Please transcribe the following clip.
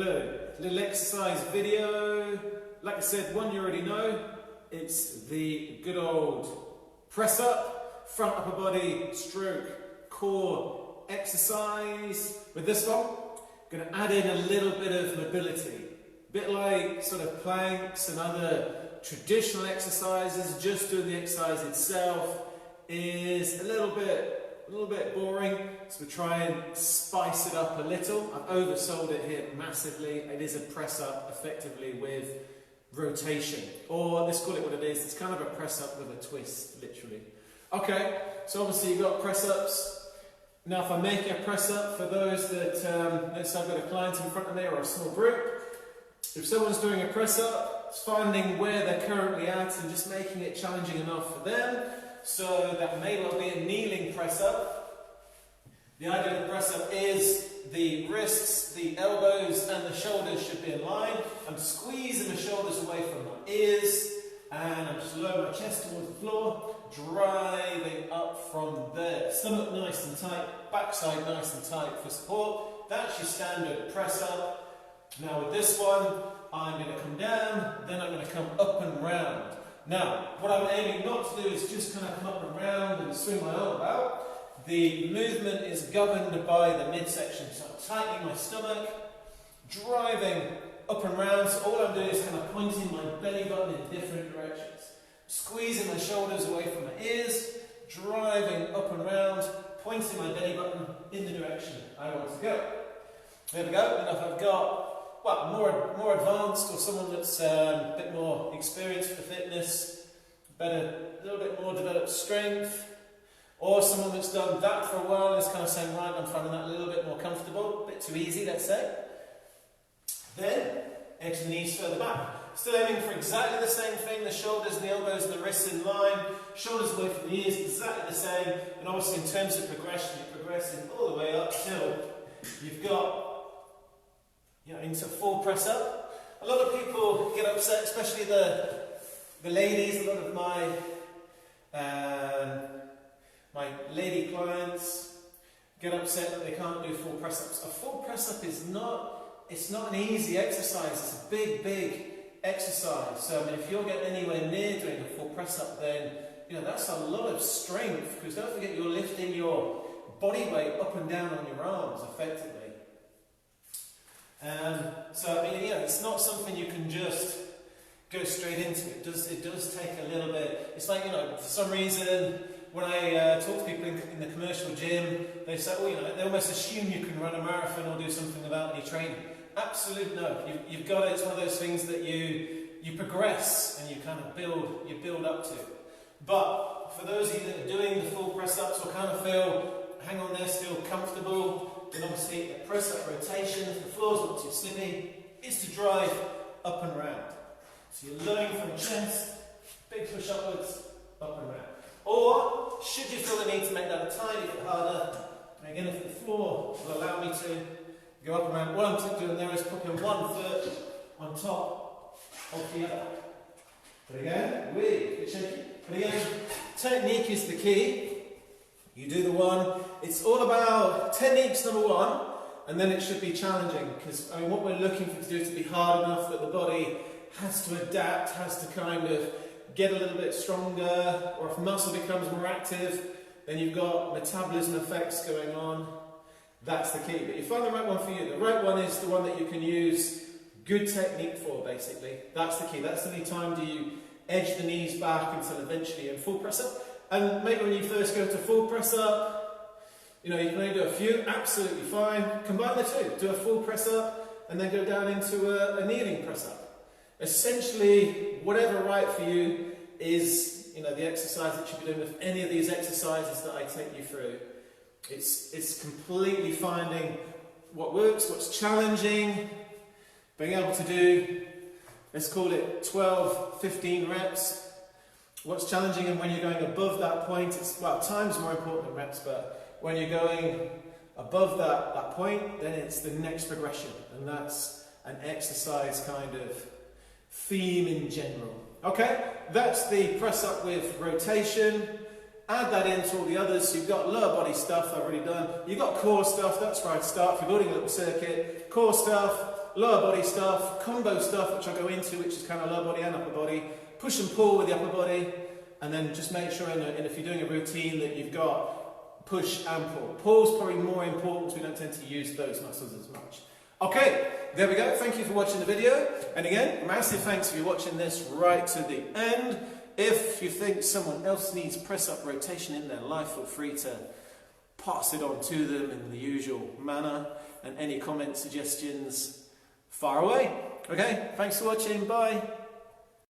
Hello, little exercise video. Like I said, one you already know. It's the good old press up, front upper body, stroke, core exercise. With this one, I'm going to add in a little bit of mobility. A bit like sort of planks and other traditional exercises. Just doing the exercise itself is a little bit boring, so we try and spice it up a little. I've oversold it here massively. It is a press up effectively with rotation, or let's call it what it is. It's kind of a press up with a twist, literally. Okay, so obviously you've got press ups. Now if I make a press up, for those that, let's say I've got a client in front of me or a small group, if someone's doing a press up, it's finding where they're currently at and just making it challenging enough for them. So that may well be a kneeling press up. The idea of the press up is the wrists, the elbows and the shoulders should be in line. I'm squeezing the shoulders away from my ears and I'm just lowering my chest towards the floor, driving up from there. Stomach nice and tight, backside nice and tight for support. That's your standard press up. Now with this one, I'm going to come down, then I'm going to come up and round. Now, what I'm aiming not to do is just kind of come up and round and swing my arm about. The movement is governed by the midsection, so I'm tightening my stomach, driving up and round. So all I'm doing is kind of pointing my belly button in different directions. Squeezing my shoulders away from my ears, driving up and round, pointing my belly button in the direction I want to go. There we go. And if I've got more advanced, or someone that's a bit more experienced for fitness, a little bit more developed strength, or someone that's done that for a while and is kind of saying, right, I'm finding that a little bit more comfortable, a bit too easy, let's say. Then, edge the knees further back. Still aiming for exactly the same thing, the shoulders and the elbows and the wrists in line, shoulders away from the ears, exactly the same. And obviously in terms of progression, you're progressing all the way up till you've got into full press up. A lot of people get upset, especially the ladies. A lot of my lady clients get upset that they can't do full press ups. A full press up is not an easy exercise. It's a big exercise. So I mean, if you're getting anywhere near doing a full press up, then that's a lot of strength, because don't forget you're lifting your body weight up and down on your arms effectively. So I mean, it's not something you can just go straight into. It does take a little bit. It's like, for some reason when I talk to people in the commercial gym, they say, they almost assume you can run a marathon or do something without any training. Absolutely no. You've got it. It's one of those things that you progress and you kind of build up to. But for those of you that are doing the full press ups or kind of feel, hang on there, still comfortable, then obviously a press up rotation, if the floor's not too slippy, is to drive up and round. So you're lowering from the chest, big push upwards, up and round. Or, should you feel the need to make that a tiny bit harder, and again, if the floor will allow me to go up and round, what I'm doing there is putting one foot on top of the other. But again, bit shaky. But again, technique is the key. You do the one. It's all about technique's number one, and then it should be challenging, because what we're looking for to do is to be hard enough that the body has to adapt, has to kind of get a little bit stronger, or if muscle becomes more active, then you've got metabolism effects going on. That's the key. But you find the right one for you. The right one is the one that you can use good technique for, basically. That's the key. That's the only time do you edge the knees back until eventually in full press up. And maybe when you first go to full press up, you can only do a few, absolutely fine. Combine the two, do a full press up and then go down into a kneeling press up. Essentially, whatever right for you is, the exercise that you should be doing with any of these exercises that I take you through. It's completely finding what works, what's challenging, being able to do, let's call it 12, 15 reps. What's challenging, and when you're going above that point, time's more important than reps, but when you're going above that point, then it's the next progression, and that's an exercise kind of theme in general. Okay, that's the press up with rotation. Add that into all the others. So you've got lower body stuff I've already done. You've got core stuff, that's where I'd start. If you're building a little circuit, core stuff, lower body stuff, combo stuff, which I'll go into, which is kind of lower body and upper body, push and pull with the upper body, and then just make sure if you're doing a routine that you've got push and pull. Pull's probably more important, we don't tend to use those muscles as much. Okay, there we go. Thank you for watching the video. And again, massive thanks for you watching this right to the end. If you think someone else needs press-up rotation in their life, feel free to pass it on to them in the usual manner. And any comments, suggestions, fire away. Okay, thanks for watching. Bye.